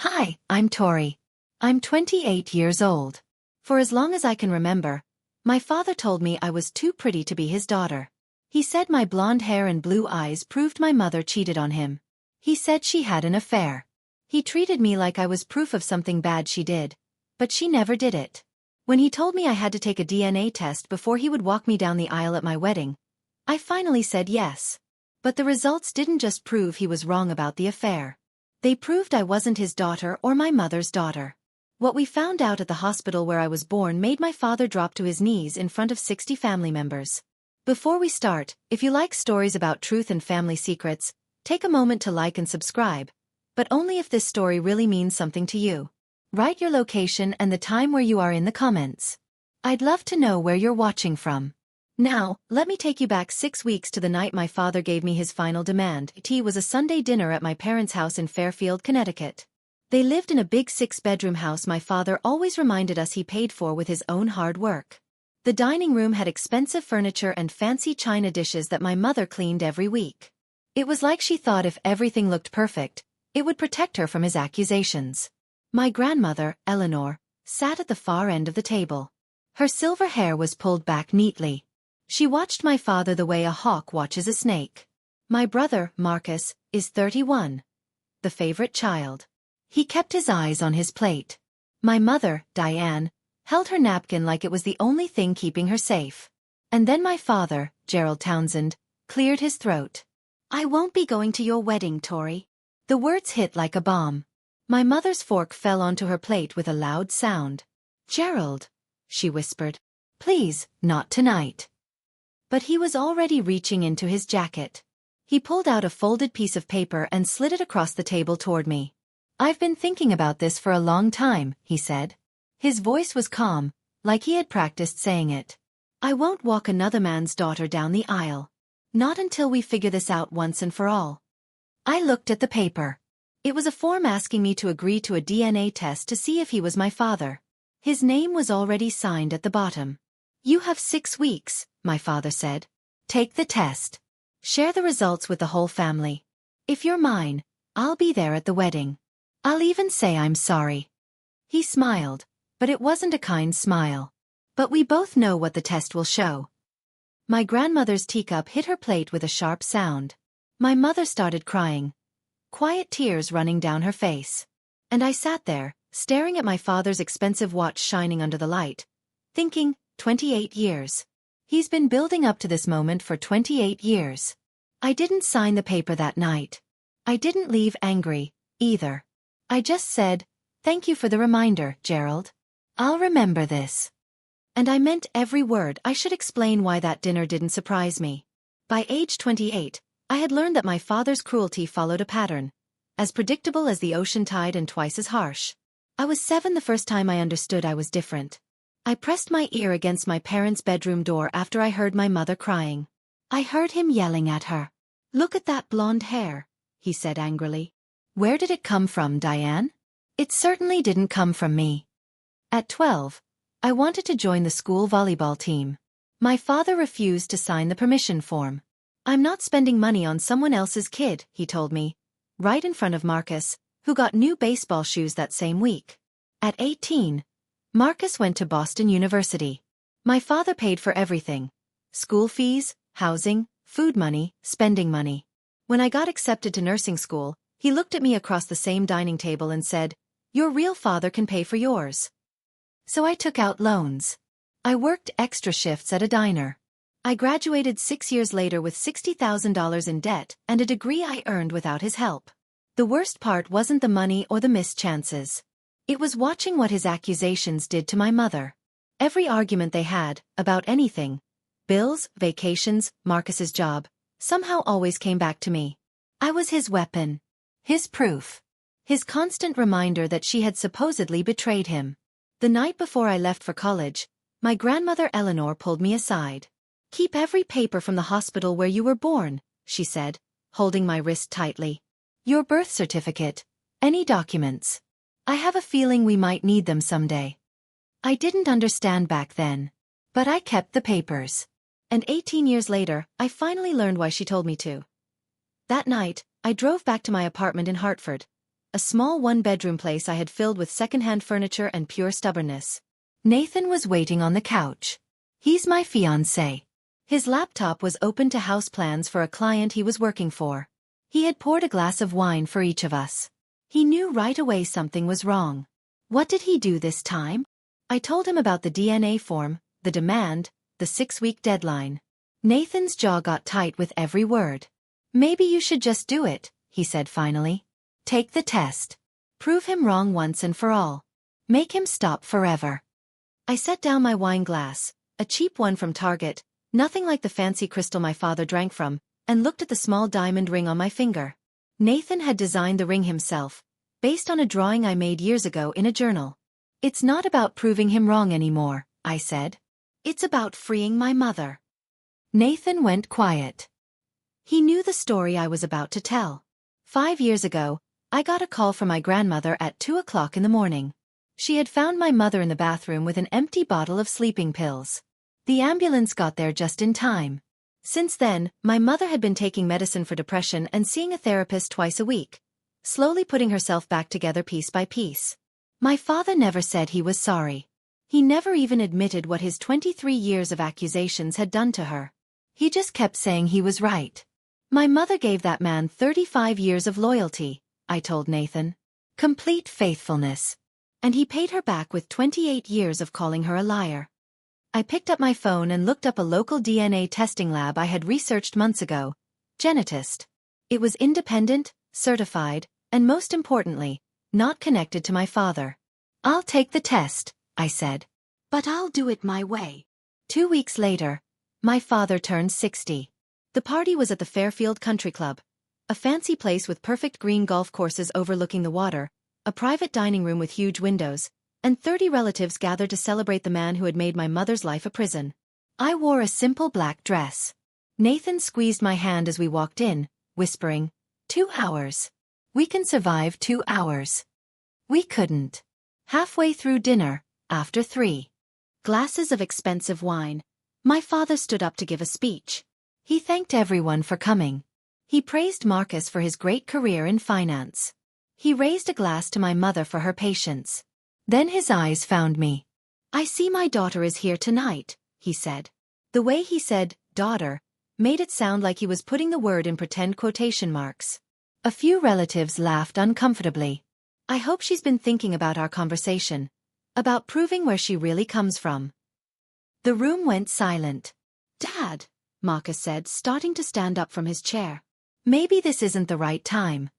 Hi, I'm Tori. I'm 28 years old. For as long as I can remember, my father told me I was too pretty to be his daughter. He said my blonde hair and blue eyes proved my mother cheated on him. He said she had an affair. He treated me like I was proof of something bad she did, but she never did it. When he told me I had to take a DNA test before he would walk me down the aisle at my wedding, I finally said yes. But the results didn't just prove he was wrong about the affair. They proved I wasn't his daughter or my mother's daughter. What we found out at the hospital where I was born made my father drop to his knees in front of 60 family members. Before we start, if you like stories about truth and family secrets, take a moment to like and subscribe, but only if this story really means something to you. Write your location and the time where you are in the comments. I'd love to know where you're watching from. Now, let me take you back 6 weeks to the night my father gave me his final demand. It was a Sunday dinner at my parents' house in Fairfield, Connecticut. They lived in a big 6-bedroom house my father always reminded us he paid for with his own hard work. The dining room had expensive furniture and fancy china dishes that my mother cleaned every week. It was like she thought if everything looked perfect, it would protect her from his accusations. My grandmother, Eleanor, sat at the far end of the table. Her silver hair was pulled back neatly. She watched my father the way a hawk watches a snake. My brother, Marcus, is 31. The favorite child. He kept his eyes on his plate. My mother, Diane, held her napkin like it was the only thing keeping her safe. And then my father, Gerald Townsend, cleared his throat. "I won't be going to your wedding, Tori." The words hit like a bomb. My mother's fork fell onto her plate with a loud sound. "Gerald," she whispered. "Please, not tonight." But he was already reaching into his jacket. He pulled out a folded piece of paper and slid it across the table toward me. "I've been thinking about this for a long time," he said. His voice was calm, like he had practiced saying it. "I won't walk another man's daughter down the aisle. Not until we figure this out once and for all." I looked at the paper. It was a form asking me to agree to a DNA test to see if he was my father. His name was already signed at the bottom. "You have 6 weeks," my father said. "Take the test. Share the results with the whole family. If you're mine, I'll be there at the wedding. I'll even say I'm sorry." He smiled, but it wasn't a kind smile. "But we both know what the test will show." My grandmother's teacup hit her plate with a sharp sound. My mother started crying, quiet tears running down her face. And I sat there, staring at my father's expensive watch shining under the light, thinking, 28 years. He's been building up to this moment for 28 years. I didn't sign the paper that night. I didn't leave angry, either. I just said, "Thank you for the reminder, Gerald. I'll remember this." And I meant every word. I should explain why that dinner didn't surprise me. By age 28, I had learned that my father's cruelty followed a pattern, as predictable as the ocean tide and twice as harsh. I was 7 the first time I understood I was different. I pressed my ear against my parents' bedroom door after I heard my mother crying. I heard him yelling at her. "Look at that blonde hair," he said angrily. "Where did it come from, Diane?" It certainly didn't come from me. At 12, I wanted to join the school volleyball team. My father refused to sign the permission form. "I'm not spending money on someone else's kid," he told me, right in front of Marcus, who got new baseball shoes that same week. At 18, Marcus went to Boston University. My father paid for everything: school fees, housing, food money, spending money. When I got accepted to nursing school, he looked at me across the same dining table and said, "Your real father can pay for yours." So I took out loans. I worked extra shifts at a diner. I graduated 6 years later with $60,000 in debt and a degree I earned without his help. The worst part wasn't the money or the missed chances. It was watching what his accusations did to my mother. Every argument they had, about anything, bills, vacations, Marcus's job, somehow always came back to me. I was his weapon. His proof. His constant reminder that she had supposedly betrayed him. The night before I left for college, my grandmother Eleanor pulled me aside. "Keep every paper from the hospital where you were born," she said, holding my wrist tightly. "Your birth certificate, any documents. I have a feeling we might need them someday." I didn't understand back then. But I kept the papers. And 18 years later, I finally learned why she told me to. That night, I drove back to my apartment in Hartford, a small one-bedroom place I had filled with second-hand furniture and pure stubbornness. Nathan was waiting on the couch. He's my fiancé. His laptop was open to house plans for a client he was working for. He had poured a glass of wine for each of us. He knew right away something was wrong. What did he do this time? I told him about the DNA form, the demand, the 6-week deadline. Nathan's jaw got tight with every word. Maybe you should just do it, he said finally. Take the test. Prove him wrong once and for all. Make him stop forever. I set down my wine glass, a cheap one from Target, nothing like the fancy crystal my father drank from, and looked at the small diamond ring on my finger. Nathan had designed the ring himself, based on a drawing I made years ago in a journal. It's not about proving him wrong anymore, I said. It's about freeing my mother. Nathan went quiet. He knew the story I was about to tell. 5 years ago, I got a call from my grandmother at 2 o'clock in the morning. She had found my mother in the bathroom with an empty bottle of sleeping pills. The ambulance got there just in time. Since then, my mother had been taking medicine for depression and seeing a therapist twice a week, slowly putting herself back together piece by piece. My father never said he was sorry. He never even admitted what his 23 years of accusations had done to her. He just kept saying he was right. My mother gave that man 35 years of loyalty, I told Nathan. Complete faithfulness. And he paid her back with 28 years of calling her a liar. I picked up my phone and looked up a local DNA testing lab I had researched months ago, Genetist. It was independent, certified, and most importantly, not connected to my father. I'll take the test, I said. But I'll do it my way. 2 weeks later, my father turned 60. The party was at the Fairfield Country Club, a fancy place with perfect green golf courses overlooking the water, a private dining room with huge windows, and 30 relatives gathered to celebrate the man who had made my mother's life a prison. I wore a simple black dress. Nathan squeezed my hand as we walked in, whispering, 2 hours. We can survive 2 hours. We couldn't. Halfway through dinner, after 3 glasses of expensive wine, my father stood up to give a speech. He thanked everyone for coming. He praised Marcus for his great career in finance. He raised a glass to my mother for her patience. Then his eyes found me. I see my daughter is here tonight, he said. The way he said, daughter, made it sound like he was putting the word in pretend quotation marks. A few relatives laughed uncomfortably. I hope she's been thinking about our conversation, about proving where she really comes from. The room went silent. Dad, Marcus said, starting to stand up from his chair. Maybe this isn't the right time.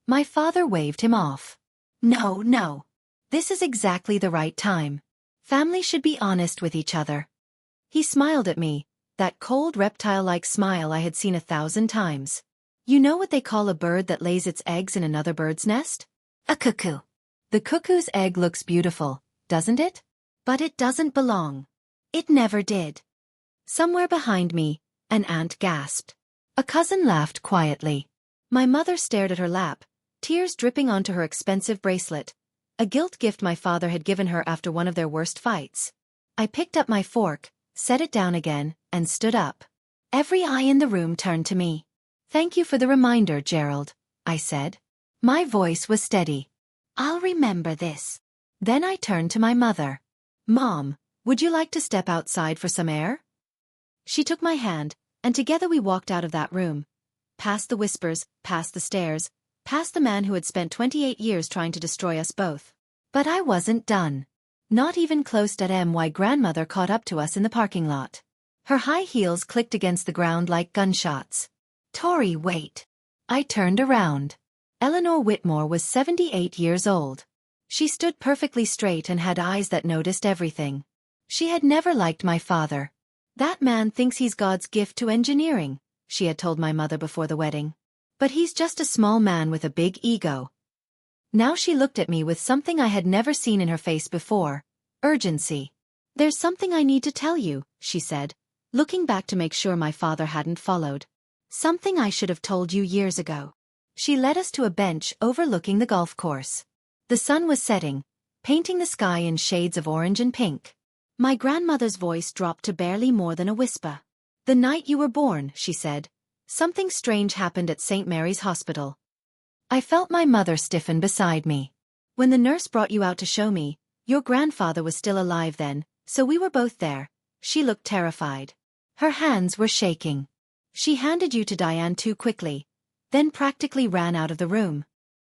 My father waved him off. No. This is exactly the right time. Family should be honest with each other. He smiled at me, that cold reptile-like smile I had seen 1,000 times. You know what they call a bird that lays its eggs in another bird's nest? A cuckoo. The cuckoo's egg looks beautiful, doesn't it? But it doesn't belong. It never did. Somewhere behind me, an aunt gasped. A cousin laughed quietly. My mother stared at her lap, tears dripping onto her expensive bracelet, a gilt gift my father had given her after one of their worst fights. I picked up my fork, set it down again, and stood up. Every eye in the room turned to me. Thank you for the reminder, Gerald, I said. My voice was steady. I'll remember this. Then I turned to my mother. Mom, would you like to step outside for some air? She took my hand, and together we walked out of that room. Past the whispers, past the stares, past the man who had spent 28 years trying to destroy us both. But I wasn't done. Not even close to my grandmother caught up to us in the parking lot. Her high heels clicked against the ground like gunshots. Tori, wait. I turned around. Eleanor Whitmore was 78 years old. She stood perfectly straight and had eyes that noticed everything. She had never liked my father. That man thinks he's God's gift to engineering, she had told my mother before the wedding. But he's just a small man with a big ego. Now she looked at me with something I had never seen in her face before, urgency. There's something I need to tell you, she said, looking back to make sure my father hadn't followed. Something I should have told you years ago. She led us to a bench overlooking the golf course. The sun was setting, painting the sky in shades of orange and pink. My grandmother's voice dropped to barely more than a whisper. The night you were born, she said, something strange happened at St. Mary's Hospital. I felt my mother stiffen beside me. When the nurse brought you out to show me, your grandfather was still alive then, so we were both there. She looked terrified. Her hands were shaking. She handed you to Diane too quickly, then practically ran out of the room.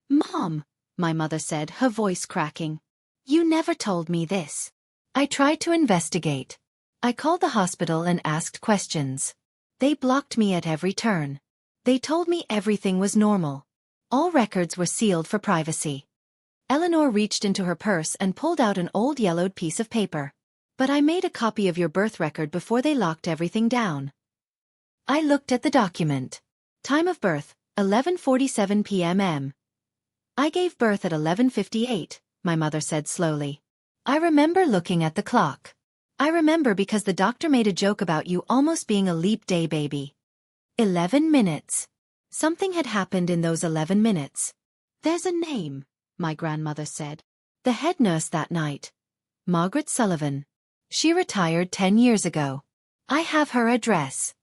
Mom, my mother said, her voice cracking. You never told me this. I tried to investigate. I called the hospital and asked questions. They blocked me at every turn. They told me everything was normal. All records were sealed for privacy. Eleanor reached into her purse and pulled out an old yellowed piece of paper. But I made a copy of your birth record before they locked everything down. I looked at the document. Time of birth, 11:47 p.m. I gave birth at 11:58, my mother said slowly. I remember looking at the clock. I remember because the doctor made a joke about you almost being a leap day baby. 11 minutes. Something had happened in those 11 minutes. There's a name, my grandmother said. The head nurse that night. Margaret Sullivan. She retired 10 years ago. I have her address.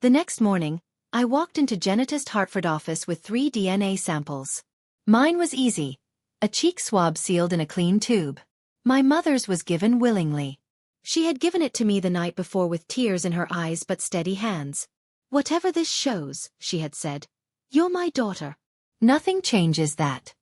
The next morning, I walked into Genetist Hartford office with 3 DNA samples. Mine was easy. A cheek swab sealed in a clean tube. My mother's was given willingly. She had given it to me the night before with tears in her eyes but steady hands. Whatever this shows, she had said, you're my daughter. Nothing changes that.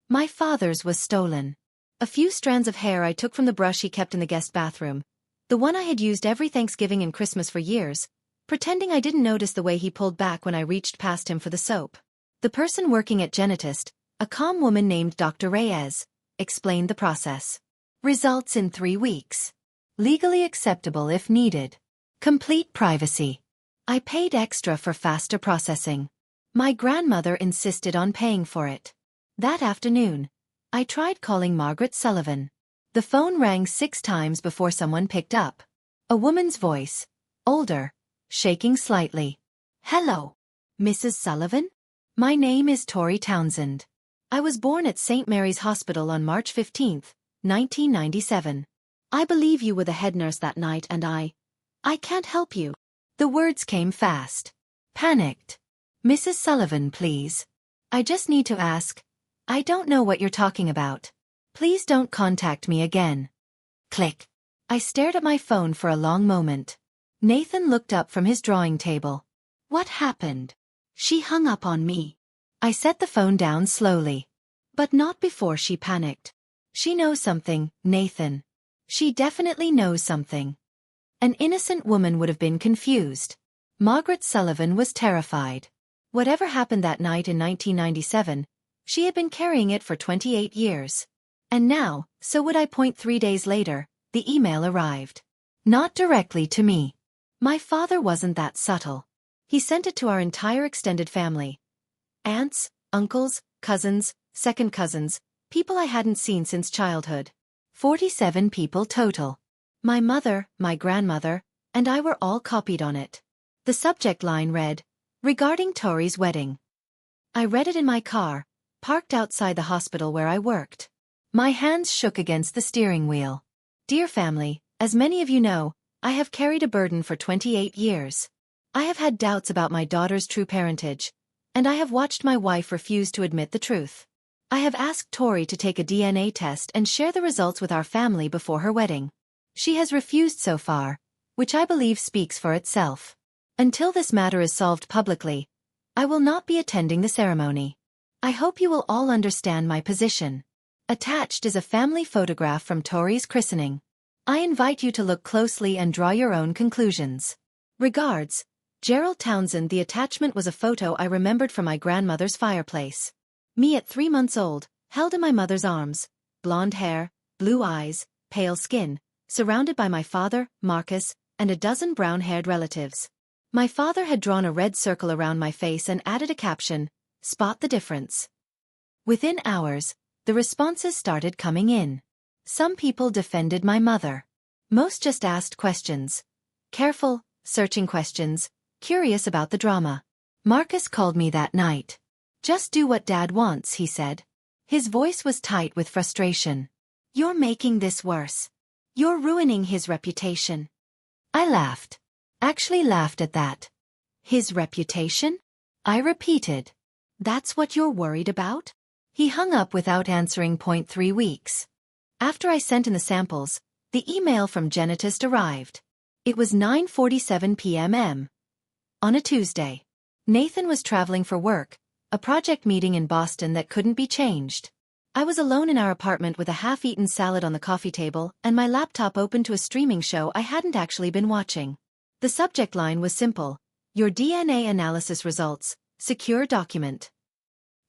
My father's was stolen. A few strands of hair I took from the brush he kept in the guest bathroom, the one I had used every Thanksgiving and Christmas for years, pretending I didn't notice the way he pulled back when I reached past him for the soap. The person working at Genetist, a calm woman named Dr. Reyes, explained the process. Results in 3 weeks. Legally acceptable if needed. Complete privacy. I paid extra for faster processing. My grandmother insisted on paying for it. That afternoon, I tried calling Margaret Sullivan. The phone rang 6 times before someone picked up. A woman's voice, older, shaking slightly. Hello, Mrs. Sullivan? My name is Tori Townsend. I was born at St. Mary's Hospital on March 15, 1997. I believe you were the head nurse that night and I can't help you. The words came fast. Panicked. Mrs. Sullivan, please. I just need to ask. I don't know what you're talking about. Please don't contact me again. Click. I stared at my phone for a long moment. Nathan looked up from his drawing table. What happened? She hung up on me. I set the phone down slowly. But not before she panicked. She knows something, Nathan. She definitely knows something. An innocent woman would have been confused. Margaret Sullivan was terrified. Whatever happened that night in 1997, she had been carrying it for 28 years. And now, so would I. 3 days later, the email arrived. Not directly to me. My father wasn't that subtle. He sent it to our entire extended family. Aunts, uncles, cousins, second cousins, people I hadn't seen since childhood. 47 people total. My mother, my grandmother, and I were all copied on it. The subject line read, regarding Tori's wedding. I read it in my car, parked outside the hospital where I worked. My hands shook against the steering wheel. Dear family, as many of you know, I have carried a burden for 28 years. I have had doubts about my daughter's true parentage, and I have watched my wife refuse to admit the truth. I have asked Tori to take a DNA test and share the results with our family before her wedding. She has refused so far, which I believe speaks for itself. Until this matter is solved publicly, I will not be attending the ceremony. I hope you will all understand my position. Attached is a family photograph from Tori's christening. I invite you to look closely and draw your own conclusions. Regards, Gerald Townsend. The attachment was a photo I remembered from my grandmother's fireplace. Me at 3 months old, held in my mother's arms, blonde hair, blue eyes, pale skin, surrounded by my father, Marcus, and a dozen brown-haired relatives. My father had drawn a red circle around my face and added a caption, "Spot the difference." Within hours, the responses started coming in. Some people defended my mother. Most just asked questions. Careful, searching questions, curious about the drama. Marcus called me that night. "Just do what Dad wants," he said. His voice was tight with frustration. "You're making this worse. You're ruining his reputation." I laughed. Actually laughed at that. His reputation? I repeated. That's what you're worried about? He hung up without answering. 3 weeks. After I sent in the samples, the email from genetist arrived. It was 9:47 p.m. on a Tuesday. Nathan was traveling for work, a project meeting in Boston that couldn't be changed. I was alone in our apartment with a half-eaten salad on the coffee table and my laptop open to a streaming show I hadn't actually been watching. The subject line was simple: your DNA analysis results, secure document.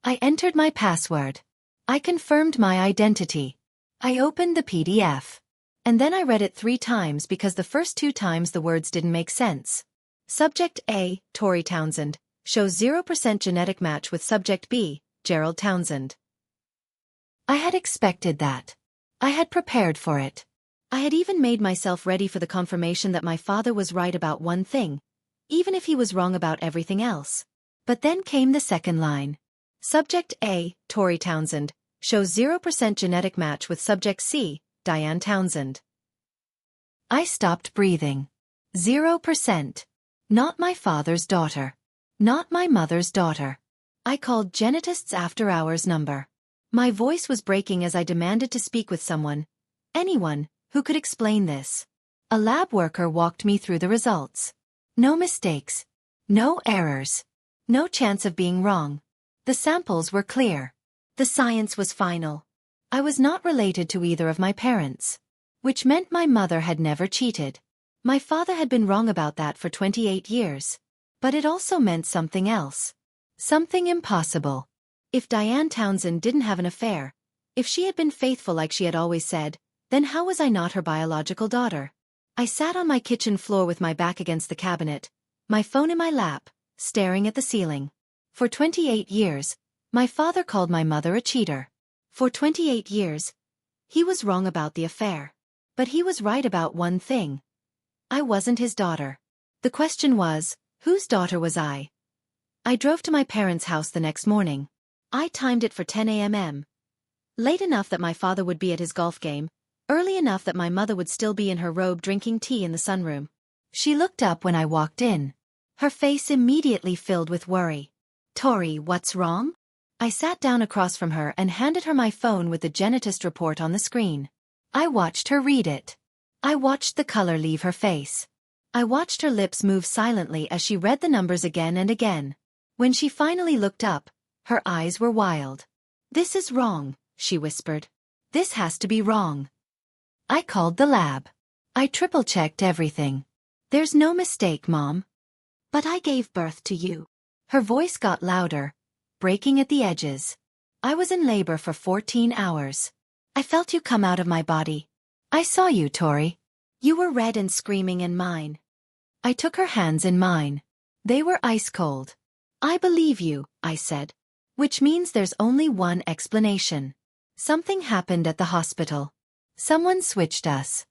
I entered my password. I confirmed my identity. I opened the PDF. And then I read it 3 times because the first 2 times the words didn't make sense. Subject A, Tori Townsend, shows 0% genetic match with Subject B, Gerald Townsend. I had expected that. I had prepared for it. I had even made myself ready for the confirmation that my father was right about one thing, even if he was wrong about everything else. But then came the second line. Subject A, Tori Townsend, shows 0% genetic match with Subject C, Diane Townsend. I stopped breathing. 0%. Not my father's daughter. Not my mother's daughter. I called genetist's after-hours number. My voice was breaking as I demanded to speak with someone, anyone, who could explain this. A lab worker walked me through the results. No mistakes. No errors. No chance of being wrong. The samples were clear. The science was final. I was not related to either of my parents, which meant my mother had never cheated. My father had been wrong about that for 28 years. But it also meant something else. Something impossible. If Diane Townsend didn't have an affair, if she had been faithful like she had always said, then how was I not her biological daughter? I sat on my kitchen floor with my back against the cabinet, my phone in my lap, staring at the ceiling. For 28 years, my father called my mother a cheater. For 28 years, he was wrong about the affair. But he was right about one thing. I wasn't his daughter. The question was, whose daughter was I? I drove to my parents' house the next morning. I timed it for 10 a.m. Late enough that my father would be at his golf game, early enough that my mother would still be in her robe drinking tea in the sunroom. She looked up when I walked in. Her face immediately filled with worry. Tori, what's wrong? I sat down across from her and handed her my phone with the genetist report on the screen. I watched her read it. I watched the color leave her face. I watched her lips move silently as she read the numbers again and again. When she finally looked up, her eyes were wild. This is wrong, she whispered. This has to be wrong. I called the lab. I triple-checked everything. There's no mistake, Mom. But I gave birth to you. Her voice got louder, breaking at the edges. I was in labor for 14 hours. I felt you come out of my body. I saw you, Tori. You were red and screaming in mine. I took her hands in mine. They were ice cold. I believe you, I said. Which means there's only one explanation. Something happened at the hospital. Someone switched us.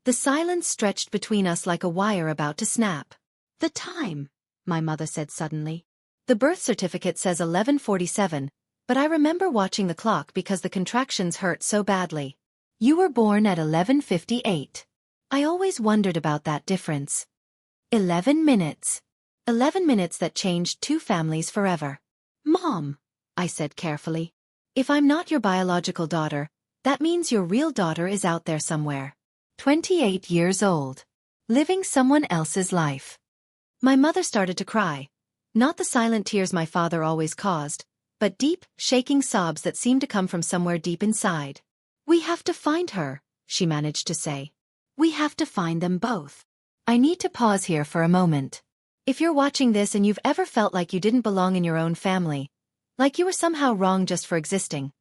The silence stretched between us like a wire about to snap. The time, my mother said suddenly. The birth certificate says 11:47, but I remember watching the clock because the contractions hurt so badly. You were born at 11:58. I always wondered about that difference. 11 minutes. 11 minutes that changed 2 families forever. Mom, I said carefully. If I'm not your biological daughter, that means your real daughter is out there somewhere. 28 years old. Living someone else's life. My mother started to cry. Not the silent tears my father always caused, but deep, shaking sobs that seemed to come from somewhere deep inside. We have to find her, she managed to say. We have to find them both. I need to pause here for a moment. If you're watching this and you've ever felt like you didn't belong in your own family, like you were somehow wrong just for existing,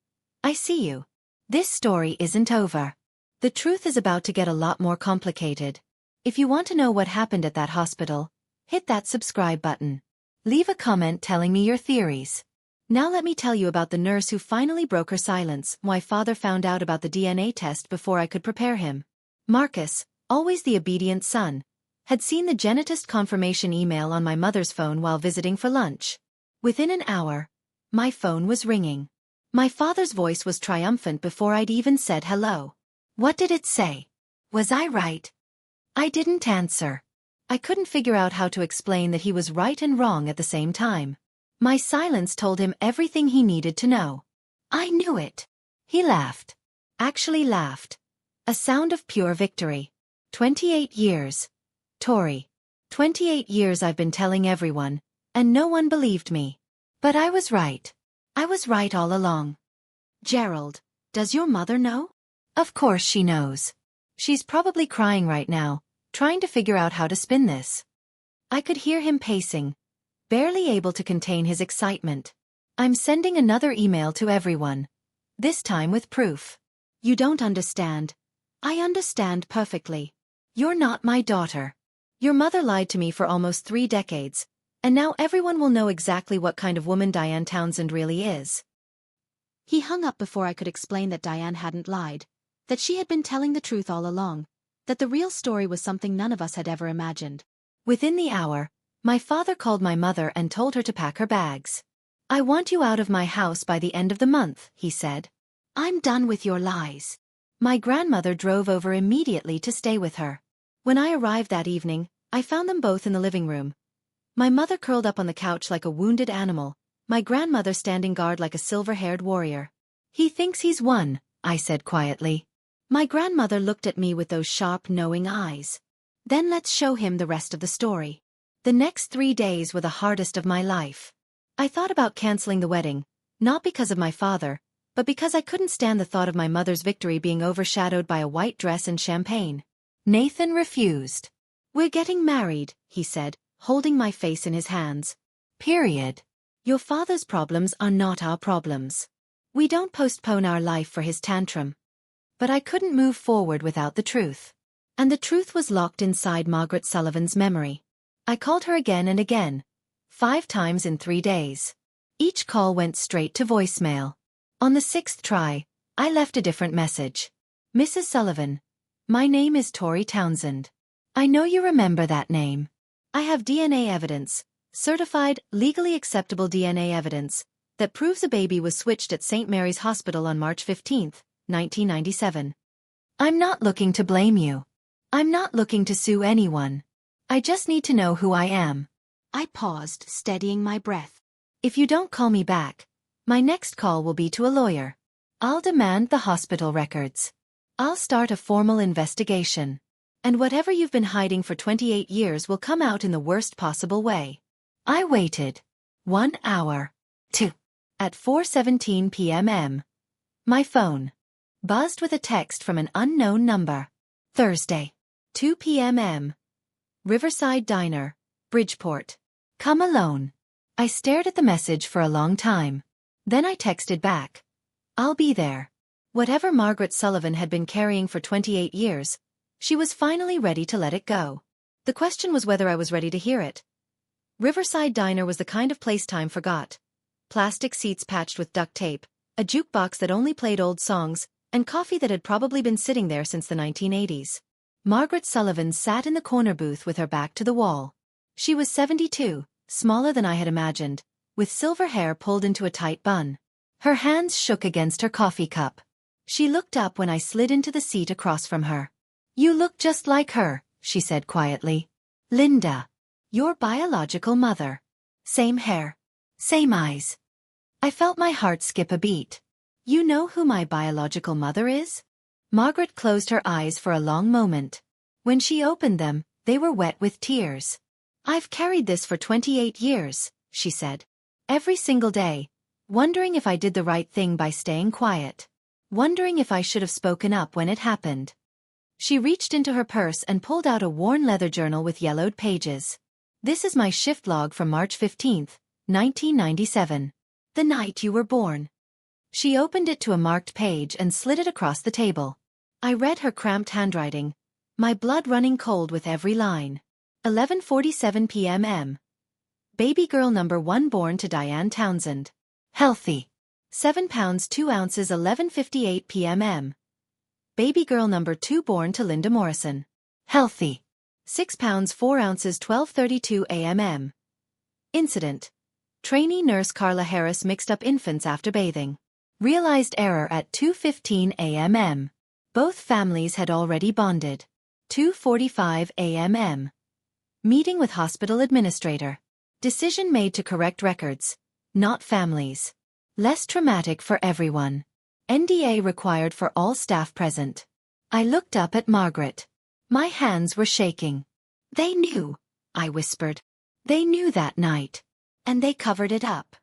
I see you. This story isn't over. The truth is about to get a lot more complicated. If you want to know what happened at that hospital, hit that subscribe button. Leave a comment telling me your theories. Now let me tell you about the nurse who finally broke her silence, why father found out about the DNA test before I could prepare him. Marcus, always the obedient son, had seen the genetist confirmation email on my mother's phone while visiting for lunch. Within an hour, my phone was ringing. My father's voice was triumphant before I'd even said hello. What did it say? Was I right? I didn't answer. I couldn't figure out how to explain that he was right and wrong at the same time. My silence told him everything he needed to know. I knew it. He laughed. Actually laughed. A sound of pure victory. 28 years. Tori. 28 years I've been telling everyone, and no one believed me. But I was right. I was right all along. Gerald, does your mother know? Of course she knows. She's probably crying right now, trying to figure out how to spin this. I could hear him pacing, barely able to contain his excitement. I'm sending another email to everyone. This time with proof. You don't understand. I understand perfectly. You're not my daughter. Your mother lied to me for almost 3 decades, and now everyone will know exactly what kind of woman Diane Townsend really is. He hung up before I could explain that Diane hadn't lied, that she had been telling the truth all along, that the real story was something none of us had ever imagined. Within the hour, my father called my mother and told her to pack her bags. I want you out of my house by the end of the month, he said. I'm done with your lies. My grandmother drove over immediately to stay with her. When I arrived that evening, I found them both in the living room. My mother curled up on the couch like a wounded animal, my grandmother standing guard like a silver-haired warrior. He thinks he's won, I said quietly. My grandmother looked at me with those sharp, knowing eyes. Then let's show him the rest of the story. The next 3 days were the hardest of my life. I thought about canceling the wedding, not because of my father, but because I couldn't stand the thought of my mother's victory being overshadowed by a white dress and champagne. Nathan refused. We're getting married, he said, holding my face in his hands. Period. Your father's problems are not our problems. We don't postpone our life for his tantrum. But I couldn't move forward without the truth. And the truth was locked inside Margaret Sullivan's memory. I called her again and again, 5 times in 3 days. Each call went straight to voicemail. On the 6th try, I left a different message. Mrs. Sullivan, my name is Tori Townsend. I know you remember that name. I have DNA evidence, certified, legally acceptable DNA evidence, that proves a baby was switched at St. Mary's Hospital on March 15, 1997. I'm not looking to blame you. I'm not looking to sue anyone. I just need to know who I am. I paused, steadying my breath. If you don't call me back, my next call will be to a lawyer. I'll demand the hospital records. I'll start a formal investigation. And whatever you've been hiding for 28 years will come out in the worst possible way. I waited. 1 hour. 2. At 4:17 p.m. My phone buzzed with a text from an unknown number. Thursday. 2 p.m. Riverside Diner, Bridgeport. Come alone. I stared at the message for a long time. Then I texted back. I'll be there. Whatever Margaret Sullivan had been carrying for 28 years, she was finally ready to let it go. The question was whether I was ready to hear it. Riverside Diner was the kind of place time forgot. Plastic seats patched with duct tape, a jukebox that only played old songs, and coffee that had probably been sitting there since the 1980s. Margaret Sullivan sat in the corner booth with her back to the wall. She was 72, smaller than I had imagined, with silver hair pulled into a tight bun. Her hands shook against her coffee cup. She looked up when I slid into the seat across from her. You look just like her, she said quietly. Linda. Your biological mother. Same hair. Same eyes. I felt my heart skip a beat. You know who my biological mother is? Margaret closed her eyes for a long moment. When she opened them, they were wet with tears. I've carried this for 28 years, she said. Every single day, wondering if I did the right thing by staying quiet. Wondering if I should have spoken up when it happened. She reached into her purse and pulled out a worn leather journal with yellowed pages. This is my shift log from March 15, 1997. The night you were born. She opened it to a marked page and slid it across the table. I read her cramped handwriting, my blood running cold with every line. 11:47 p.m. Baby girl number 1 born to Diane Townsend. Healthy. 7 pounds 2 ounces 11:58 p.m. Baby girl number 2 born to Linda Morrison. Healthy. 6 pounds 4 ounces 12:32 a.m. Incident. Trainee nurse Carla Harris mixed up infants after bathing. Realized error at 2:15 a.m. Both families had already bonded. 2:45 a.m. Meeting with hospital administrator. Decision made to correct records. not families. Less traumatic for everyone. NDA required for all staff present. I looked up at Margaret. My hands were shaking. They knew, I whispered. They knew that night. And they covered it up.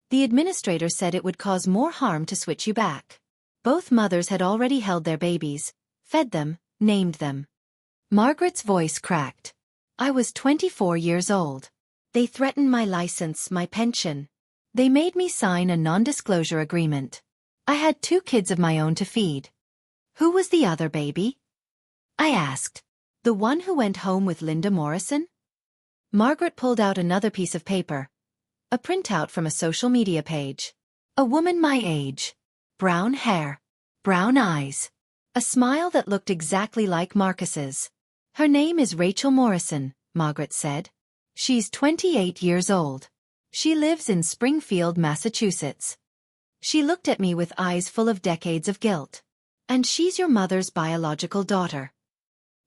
The administrator said it would cause more harm to switch you back. Both mothers had already held their babies, fed them, named them. Margaret's voice cracked. I was 24 years old. They threatened my license, my pension. They made me sign a non-disclosure agreement. I had 2 kids of my own to feed. Who was the other baby? I asked. The one who went home with Linda Morrison? Margaret pulled out another piece of paper. A printout from a social media page. A woman my age. Brown hair. Brown eyes. A smile that looked exactly like Marcus's. Her name is Rachel Morrison, Margaret said. She's 28 years old. She lives in Springfield, Massachusetts. She looked at me with eyes full of decades of guilt. And she's your mother's biological daughter.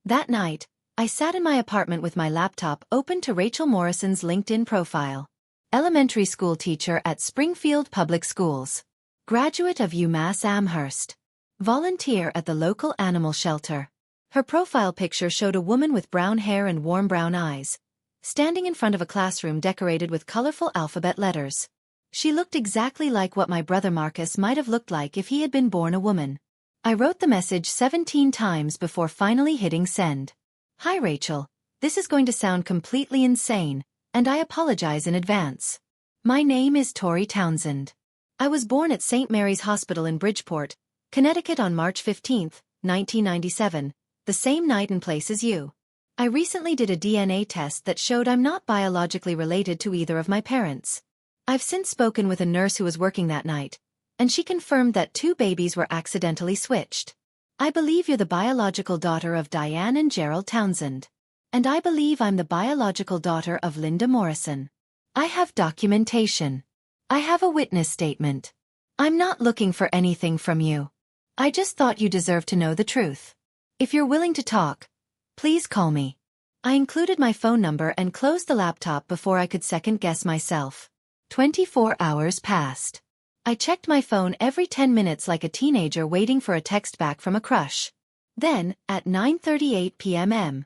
That night, I sat in my apartment with my laptop open to Rachel Morrison's LinkedIn profile. Elementary school teacher at Springfield Public Schools. Graduate of UMass Amherst. Volunteer at the local animal shelter. Her profile picture showed a woman with brown hair and warm brown eyes, standing in front of a classroom decorated with colorful alphabet letters. She looked exactly like what my brother Marcus might have looked like if he had been born a woman. I wrote the message 17 times before finally hitting send. Hi Rachel, this is going to sound completely insane, and I apologize in advance. My name is Tori Townsend. I was born at St. Mary's Hospital in Bridgeport, Connecticut on March 15, 1997, the same night and place as you. I recently did a DNA test that showed I'm not biologically related to either of my parents. I've since spoken with a nurse who was working that night, and she confirmed that 2 babies were accidentally switched. I believe you're the biological daughter of Diane and Gerald Townsend. And I believe I'm the biological daughter of Linda Morrison. I have documentation. I have a witness statement. I'm not looking for anything from you. I just thought you deserved to know the truth. If you're willing to talk, please call me. I included my phone number and closed the laptop before I could second-guess myself. 24 hours passed. I checked my phone every 10 minutes like a teenager waiting for a text back from a crush. Then, at 9:38 p.m.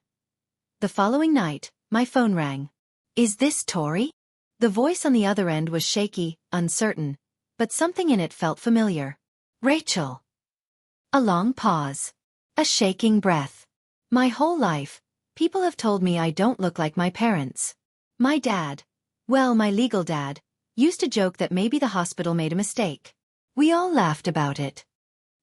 the following night, my phone rang. Is this Tori? The voice on the other end was shaky, uncertain, but something in it felt familiar. Rachel. A long pause. A shaking breath. My whole life, people have told me I don't look like my parents. My dad, well, my legal dad, used to joke that maybe the hospital made a mistake. We all laughed about it.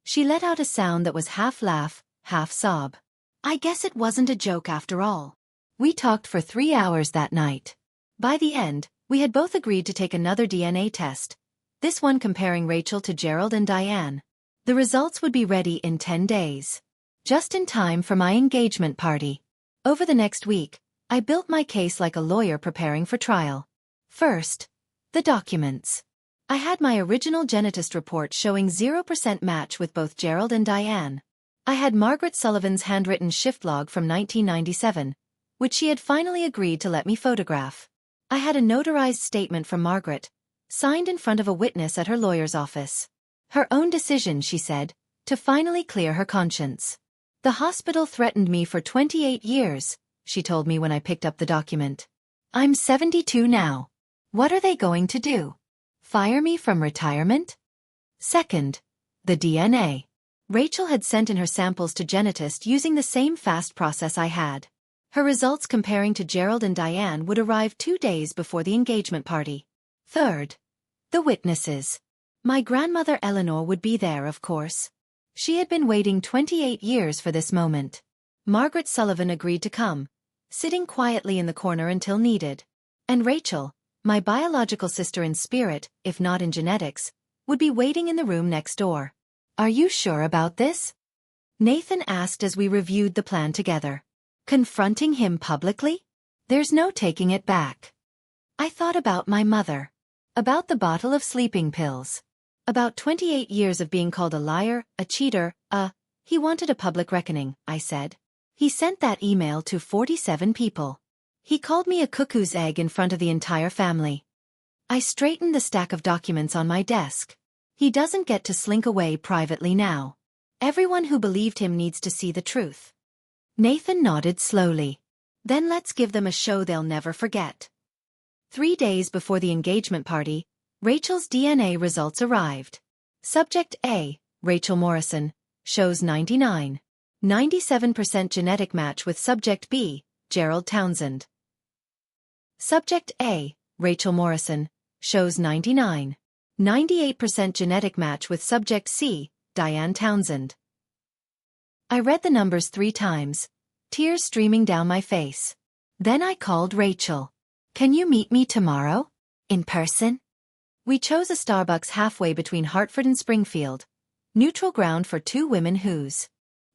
She let out a sound that was half laugh, half sob. I guess it wasn't a joke after all. We talked for 3 hours that night. By the end, we had both agreed to take another DNA test, this one comparing Rachel to Gerald and Diane. The results would be ready in 10 days. Just in time for my engagement party. Over the next week, I built my case like a lawyer preparing for trial. First, the documents. I had my original genetist report showing 0% match with both Gerald and Diane. I had Margaret Sullivan's handwritten shift log from 1997, which she had finally agreed to let me photograph. I had a notarized statement from Margaret, signed in front of a witness at her lawyer's office. Her own decision, she said, to finally clear her conscience. The hospital threatened me for 28 years, she told me when I picked up the document. I'm 72 now. What are they going to do? Fire me from retirement? Second, the DNA. Rachel had sent in her samples to genetist using the same fast process I had. Her results comparing to Gerald and Diane would arrive 2 days before the engagement party. Third, the witnesses. My grandmother Eleanor would be there, of course. She had been waiting 28 years for this moment. Margaret Sullivan agreed to come, sitting quietly in the corner until needed. And Rachel, my biological sister in spirit, if not in genetics, would be waiting in the room next door. Are you sure about this? Nathan asked as we reviewed the plan together. Confronting him publicly? There's no taking it back. I thought about my mother. About the bottle of sleeping pills. About 28 years of being called a liar, a cheater, he wanted a public reckoning, I said. He sent that email to 47 people. He called me a cuckoo's egg in front of the entire family. I straightened the stack of documents on my desk. He doesn't get to slink away privately now. Everyone who believed him needs to see the truth. Nathan nodded slowly. Then let's give them a show they'll never forget. 3 days before the engagement party, Rachel's DNA results arrived. Subject A, Rachel Morrison, shows 97% genetic match with Subject B, Gerald Townsend. Subject A, Rachel Morrison, shows 98% genetic match with Subject C, Diane Townsend. I read the numbers 3 times, tears streaming down my face. Then I called Rachel. Can you meet me tomorrow? In person? We chose a Starbucks halfway between Hartford and Springfield, neutral ground for 2 women whose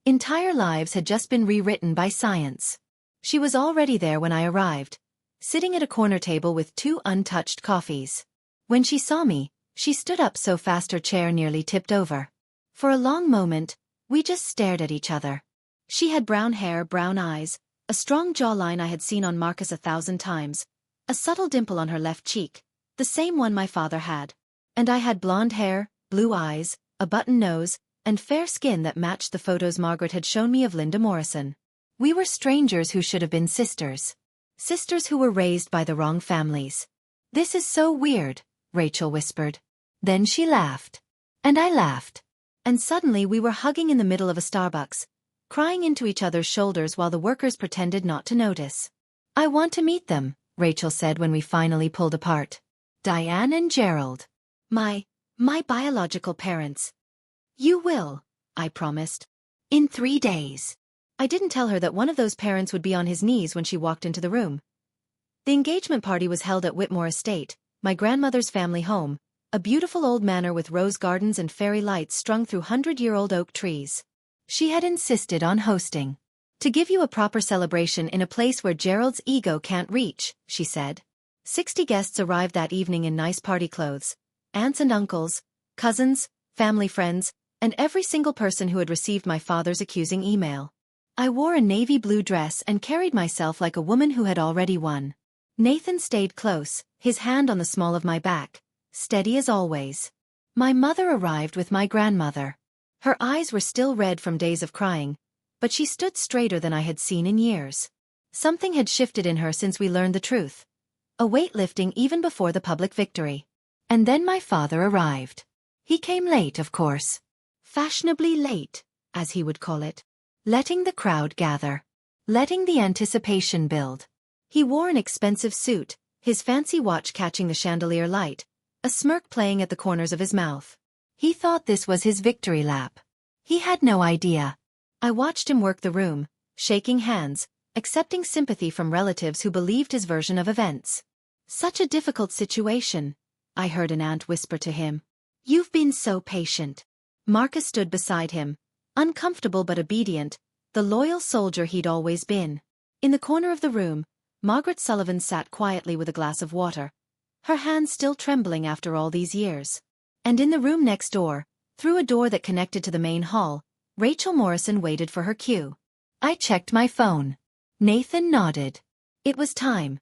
entire lives had just been rewritten by science. She was already there when I arrived, sitting at a corner table with 2 untouched coffees. When she saw me, she stood up so fast her chair nearly tipped over. For a long moment, we just stared at each other. She had brown hair, brown eyes, a strong jawline I had seen on Marcus 1,000 times, a subtle dimple on her left cheek, the same one my father had. And I had blonde hair, blue eyes, a button nose, and fair skin that matched the photos Margaret had shown me of Linda Morrison. We were strangers who should have been sisters. Sisters who were raised by the wrong families. This is so weird, Rachel whispered. Then she laughed. And I laughed. And suddenly we were hugging in the middle of a Starbucks, crying into each other's shoulders while the workers pretended not to notice. I want to meet them, Rachel said when we finally pulled apart. Diane and Gerald. My biological parents. You will, I promised. In 3 days. I didn't tell her that one of those parents would be on his knees when she walked into the room. The engagement party was held at Whitmore Estate, my grandmother's family home, a beautiful old manor with rose gardens and fairy lights strung through 100-year-old oak trees. She had insisted on hosting. To give you a proper celebration in a place where Gerald's ego can't reach, she said. 60 guests arrived that evening in nice party clothes. Aunts and uncles, cousins, family friends, and every single person who had received my father's accusing email. I wore a navy blue dress and carried myself like a woman who had already won. Nathan stayed close, his hand on the small of my back, steady as always. My mother arrived with my grandmother. Her eyes were still red from days of crying, but she stood straighter than I had seen in years. Something had shifted in her since we learned the truth. A weight lifting even before the public victory. And then my father arrived. He came late, of course. Fashionably late, as he would call it. Letting the crowd gather. Letting the anticipation build. He wore an expensive suit, his fancy watch catching the chandelier light, a smirk playing at the corners of his mouth. He thought this was his victory lap. He had no idea. I watched him work the room, shaking hands, accepting sympathy from relatives who believed his version of events. Such a difficult situation, I heard an aunt whisper to him. You've been so patient. Marcus stood beside him, uncomfortable but obedient, the loyal soldier he'd always been. In the corner of the room, Margaret Sullivan sat quietly with a glass of water, her hands still trembling after all these years. And in the room next door, through a door that connected to the main hall, Rachel Morrison waited for her cue. I checked my phone. Nathan nodded. It was time.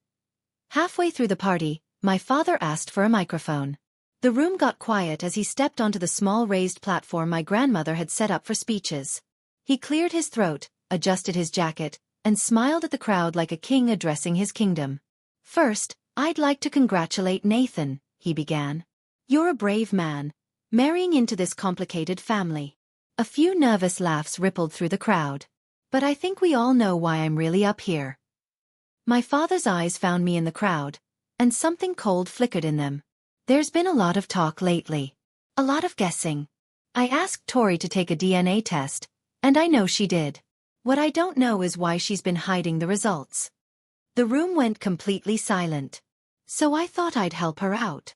Halfway through the party, my father asked for a microphone. The room got quiet as he stepped onto the small raised platform my grandmother had set up for speeches. He cleared his throat, adjusted his jacket, and smiled at the crowd like a king addressing his kingdom. First, I'd like to congratulate Nathan, he began. You're a brave man, marrying into this complicated family. A few nervous laughs rippled through the crowd. But I think we all know why I'm really up here. My father's eyes found me in the crowd, and something cold flickered in them. There's been a lot of talk lately. A lot of guessing. I asked Tori to take a DNA test, and I know she did. What I don't know is why she's been hiding the results. The room went completely silent. So I thought I'd help her out.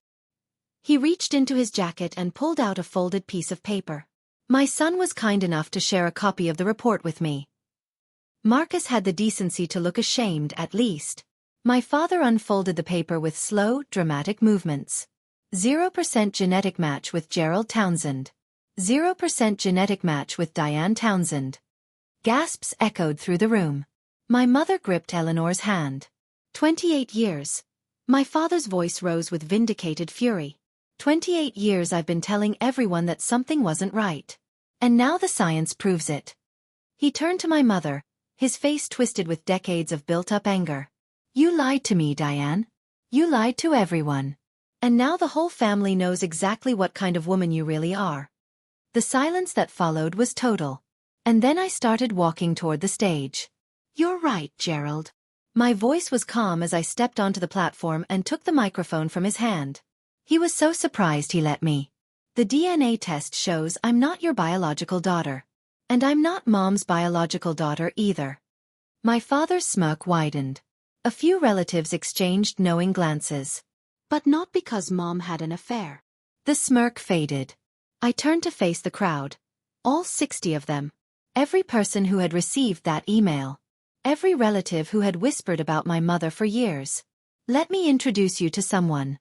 He reached into his jacket and pulled out a folded piece of paper. My son was kind enough to share a copy of the report with me. Marcus had the decency to look ashamed at least. My father unfolded the paper with slow, dramatic movements. 0% genetic match with Gerald Townsend. 0% genetic match with Diane Townsend. Gasps echoed through the room. My mother gripped Eleanor's hand. 28 years. My father's voice rose with vindicated fury. 28 years I've been telling everyone that something wasn't right. And now the science proves it. He turned to my mother, his face twisted with decades of built-up anger. You lied to me, Diane. You lied to everyone. And now the whole family knows exactly what kind of woman you really are. The silence that followed was total. And then I started walking toward the stage. You're right, Gerald. My voice was calm as I stepped onto the platform and took the microphone from his hand. He was so surprised he let me. The DNA test shows I'm not your biological daughter. And I'm not Mom's biological daughter either. My father's smirk widened. A few relatives exchanged knowing glances. But not because Mom had an affair. The smirk faded. I turned to face the crowd. All 60 of them. Every person who had received that email. Every relative who had whispered about my mother for years. Let me introduce you to someone.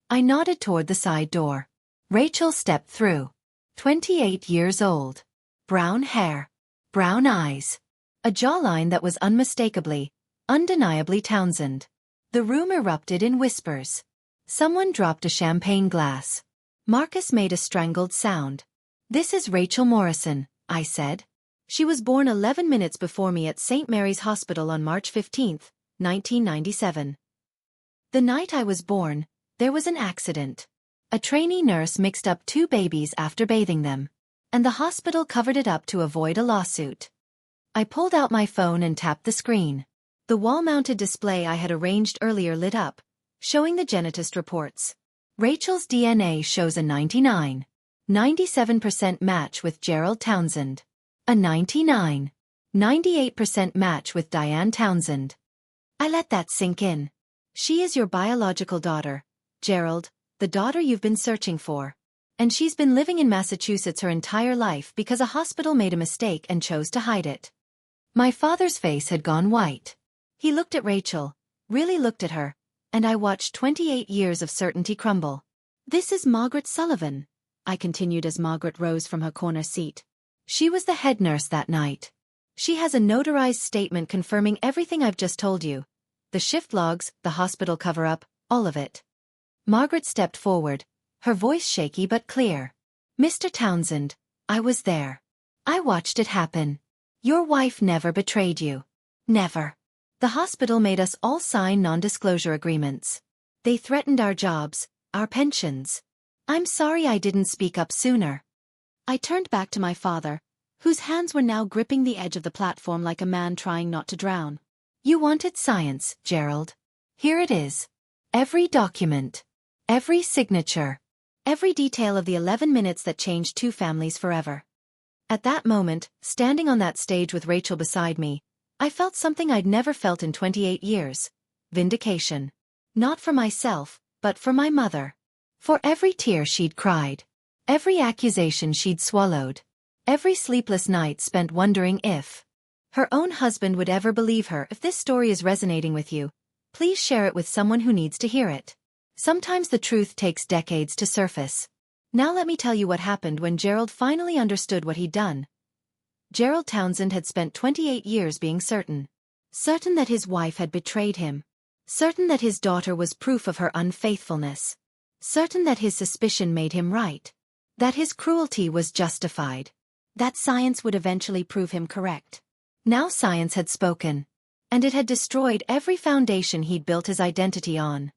I nodded toward the side door. Rachel stepped through. 28 years old. Brown hair. Brown eyes. A jawline that was unmistakably, undeniably Townsend. The room erupted in whispers. Someone dropped a champagne glass. Marcus made a strangled sound. This is Rachel Morrison, I said. She was born 11 minutes before me at St. Mary's Hospital on March 15, 1997. The night I was born, there was an accident. A trainee nurse mixed up 2 babies after bathing them. And the hospital covered it up to avoid a lawsuit. I pulled out my phone and tapped the screen. The wall-mounted display I had arranged earlier lit up, showing the genetist reports. Rachel's DNA shows a 99.97% match with Gerald Townsend. A 99.98% match with Diane Townsend. I let that sink in. She is your biological daughter, Gerald, the daughter you've been searching for. And she's been living in Massachusetts her entire life because a hospital made a mistake and chose to hide it. My father's face had gone white. He looked at Rachel, really looked at her, and I watched 28 years of certainty crumble. This is Margaret Sullivan, I continued as Margaret rose from her corner seat. She was the head nurse that night. She has a notarized statement confirming everything I've just told you. The shift logs, the hospital cover-up, all of it. Margaret stepped forward, her voice shaky but clear. Mr. Townsend, I was there. I watched it happen. Your wife never betrayed you. Never. The hospital made us all sign non-disclosure agreements. They threatened our jobs, our pensions. I'm sorry I didn't speak up sooner. I turned back to my father, whose hands were now gripping the edge of the platform like a man trying not to drown. You wanted science, Gerald. Here it is. Every document. Every signature. Every detail of the 11 minutes that changed 2 families forever. At that moment, standing on that stage with Rachel beside me, I felt something I'd never felt in 28 years. Vindication. Not for myself, but for my mother. For every tear she'd cried. Every accusation she'd swallowed. Every sleepless night spent wondering if her own husband would ever believe her. If this story is resonating with you, please share it with someone who needs to hear it. Sometimes the truth takes decades to surface. Now let me tell you what happened when Gerald finally understood what he'd done. Gerald Townsend had spent 28 years being certain. Certain that his wife had betrayed him. Certain that his daughter was proof of her unfaithfulness. Certain that his suspicion made him right. That his cruelty was justified. That science would eventually prove him correct. Now science had spoken. And it had destroyed every foundation he'd built his identity on.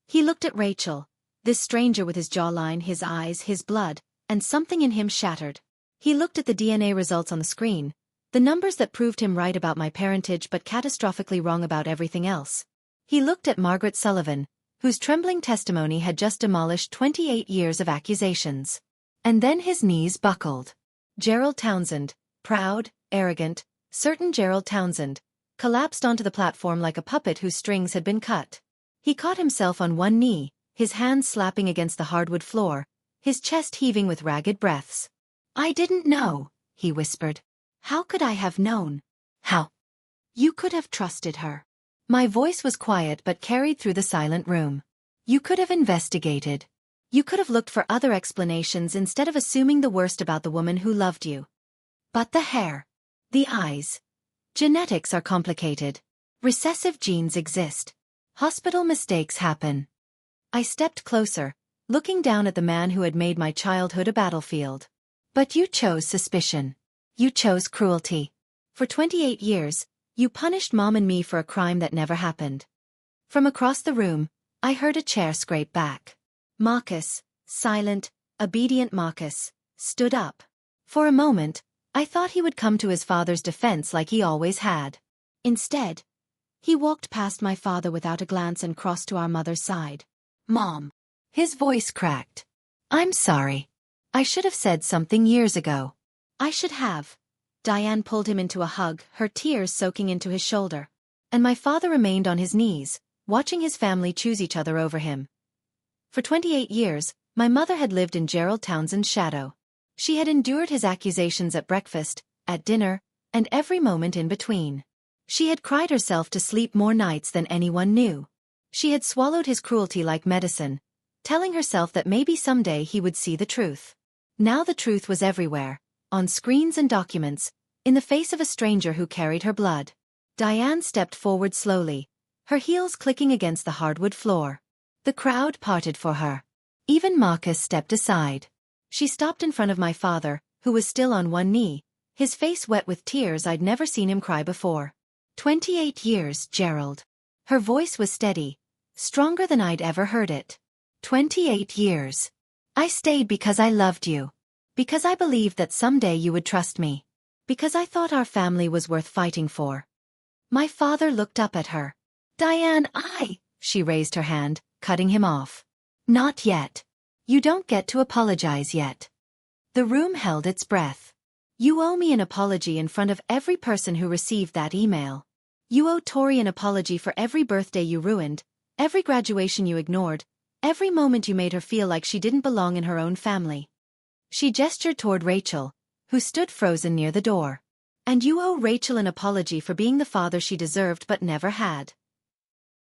He looked at Rachel, this stranger with his jawline, his eyes, his blood, and something in him shattered. He looked at the DNA results on the screen, the numbers that proved him right about my parentage but catastrophically wrong about everything else. He looked at Margaret Sullivan, whose trembling testimony had just demolished 28 years of accusations. And then his knees buckled. Gerald Townsend, proud, arrogant, certain Gerald Townsend, collapsed onto the platform like a puppet whose strings had been cut. He caught himself on one knee, his hands slapping against the hardwood floor, his chest heaving with ragged breaths. I didn't know, he whispered. How could I have known? How? You could have trusted her. My voice was quiet but carried through the silent room. You could have investigated. You could have looked for other explanations instead of assuming the worst about the woman who loved you. But the hair. The eyes. Genetics are complicated. Recessive genes exist. Hospital mistakes happen. I stepped closer, looking down at the man who had made my childhood a battlefield. But you chose suspicion. You chose cruelty. For 28 years, you punished Mom and me for a crime that never happened. From across the room, I heard a chair scrape back. Marcus, silent, obedient Marcus, stood up. For a moment, I thought he would come to his father's defense like he always had. Instead, he walked past my father without a glance and crossed to our mother's side. Mom. His voice cracked. I'm sorry. I should have said something years ago. I should have. Diane pulled him into a hug, her tears soaking into his shoulder. And my father remained on his knees, watching his family choose each other over him. For 28 years, my mother had lived in Gerald Townsend's shadow. She had endured his accusations at breakfast, at dinner, and every moment in between. She had cried herself to sleep more nights than anyone knew. She had swallowed his cruelty like medicine, telling herself that maybe someday he would see the truth. Now the truth was everywhere, on screens and documents, in the face of a stranger who carried her blood. Diane stepped forward slowly, her heels clicking against the hardwood floor. The crowd parted for her. Even Marcus stepped aside. She stopped in front of my father, who was still on one knee, his face wet with tears. I'd never seen him cry before. 28 years, Gerald. Her voice was steady, stronger than I'd ever heard it. 28 years. I stayed because I loved you. Because I believed that someday you would trust me. Because I thought our family was worth fighting for. My father looked up at her. Diane, she raised her hand, cutting him off. Not yet. You don't get to apologize yet. The room held its breath. You owe me an apology in front of every person who received that email. You owe Tori an apology for every birthday you ruined, every graduation you ignored, every moment you made her feel like she didn't belong in her own family. She gestured toward Rachel, who stood frozen near the door. And you owe Rachel an apology for being the father she deserved but never had.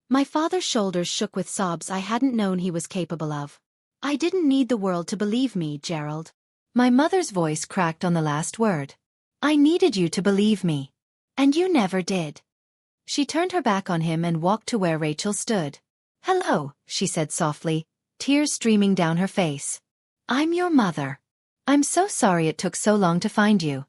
My father's shoulders shook with sobs I hadn't known he was capable of. I didn't need the world to believe me, Gerald. My mother's voice cracked on the last word. I needed you to believe me. And you never did. She turned her back on him and walked to where Rachel stood. Hello, she said softly, tears streaming down her face. I'm your mother. I'm so sorry it took so long to find you.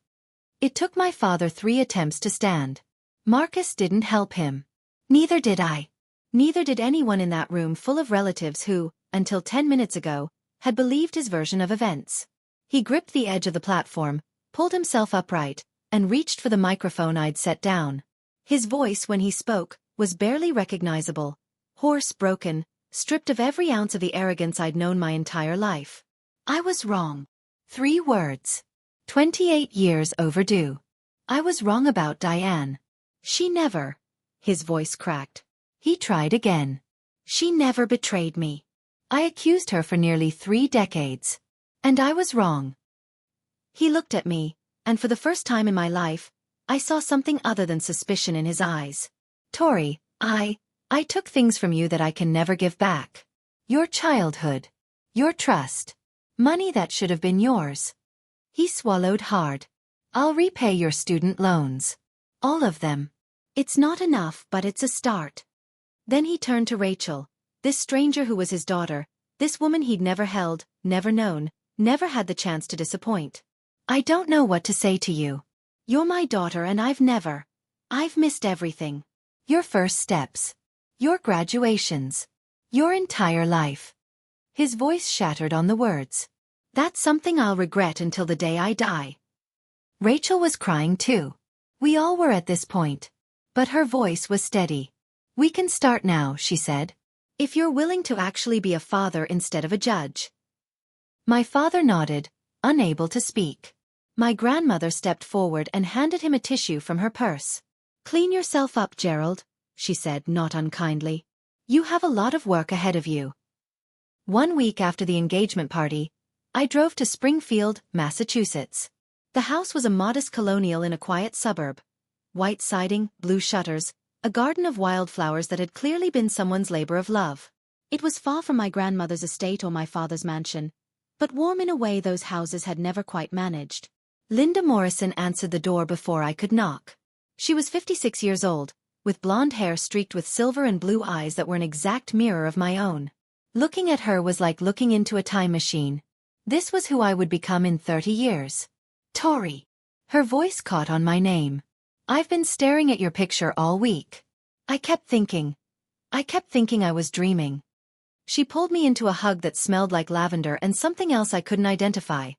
It took my father 3 attempts to stand. Marcus didn't help him. Neither did I. Neither did anyone in that room full of relatives who, until 10 minutes ago, had believed his version of events. He gripped the edge of the platform, pulled himself upright, and reached for the microphone I'd set down. His voice, when he spoke, was barely recognizable, hoarse, broken, stripped of every ounce of the arrogance I'd known my entire life. I was wrong. 3 words. 28 years overdue. I was wrong about Diane. She never. His voice cracked. He tried again. She never betrayed me. I accused her for nearly 3 decades. And I was wrong. He looked at me, and for the first time in my life, I saw something other than suspicion in his eyes. Tori, I took things from you that I can never give back. Your childhood. Your trust. Money that should have been yours. He swallowed hard. I'll repay your student loans. All of them. It's not enough, but it's a start. Then he turned to Rachel, this stranger who was his daughter, this woman he'd never held, never known, never had the chance to disappoint. I don't know what to say to you. You're my daughter and I've missed everything. Your first steps. Your graduations. Your entire life. His voice shattered on the words. That's something I'll regret until the day I die. Rachel was crying too. We all were at this point. But her voice was steady. We can start now, she said. If you're willing to actually be a father instead of a judge. My father nodded, unable to speak. My grandmother stepped forward and handed him a tissue from her purse. Clean yourself up, Gerald, she said, not unkindly. You have a lot of work ahead of you. 1 week after the engagement party, I drove to Springfield, Massachusetts. The house was a modest colonial in a quiet suburb. White siding, blue shutters, a garden of wildflowers that had clearly been someone's labor of love. It was far from my grandmother's estate or my father's mansion, but warm in a way those houses had never quite managed. Linda Morrison answered the door before I could knock. She was 56 years old, with blonde hair streaked with silver and blue eyes that were an exact mirror of my own. Looking at her was like looking into a time machine. This was who I would become in 30 years. Tori. Her voice caught on my name. I've been staring at your picture all week. I kept thinking I was dreaming. She pulled me into a hug that smelled like lavender and something else I couldn't identify.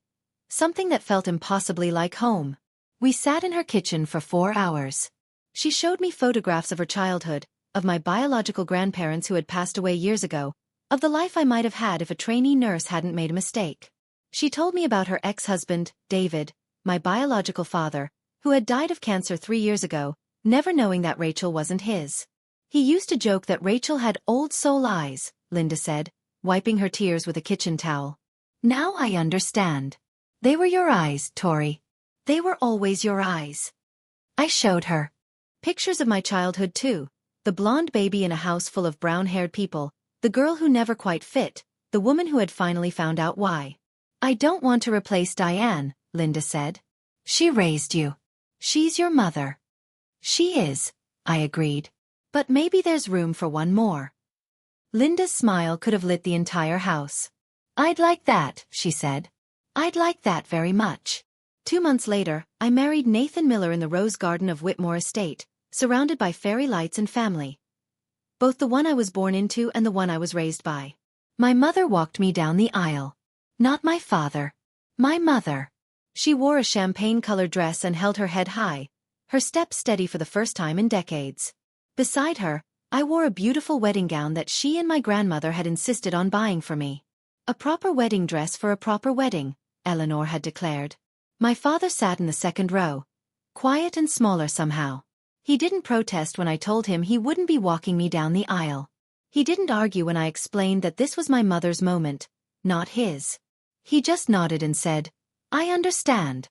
Something that felt impossibly like home. We sat in her kitchen for 4 hours. She showed me photographs of her childhood, of my biological grandparents who had passed away years ago, of the life I might have had if a trainee nurse hadn't made a mistake. She told me about her ex-husband, David, my biological father, who had died of cancer 3 years ago, never knowing that Rachel wasn't his. He used to joke that Rachel had old soul eyes, Linda said, wiping her tears with a kitchen towel. Now I understand. They were your eyes, Tori. They were always your eyes. I showed her pictures of my childhood too, the blonde baby in a house full of brown-haired people, the girl who never quite fit, the woman who had finally found out why. I don't want to replace Diane, Linda said. She raised you. She's your mother. She is, I agreed. But maybe there's room for one more. Linda's smile could have lit the entire house. I'd like that, she said. I'd like that very much. 2 months later, I married Nathan Miller in the rose garden of Whitmore Estate, surrounded by fairy lights and family. Both the one I was born into and the one I was raised by. My mother walked me down the aisle. Not my father. My mother. She wore a champagne-colored dress and held her head high, her step steady for the first time in decades. Beside her, I wore a beautiful wedding gown that she and my grandmother had insisted on buying for me. A proper wedding dress for a proper wedding, Eleanor had declared. My father sat in the second row, quiet and smaller somehow. He didn't protest when I told him he wouldn't be walking me down the aisle. He didn't argue when I explained that this was my mother's moment, not his. He just nodded and said, I understand.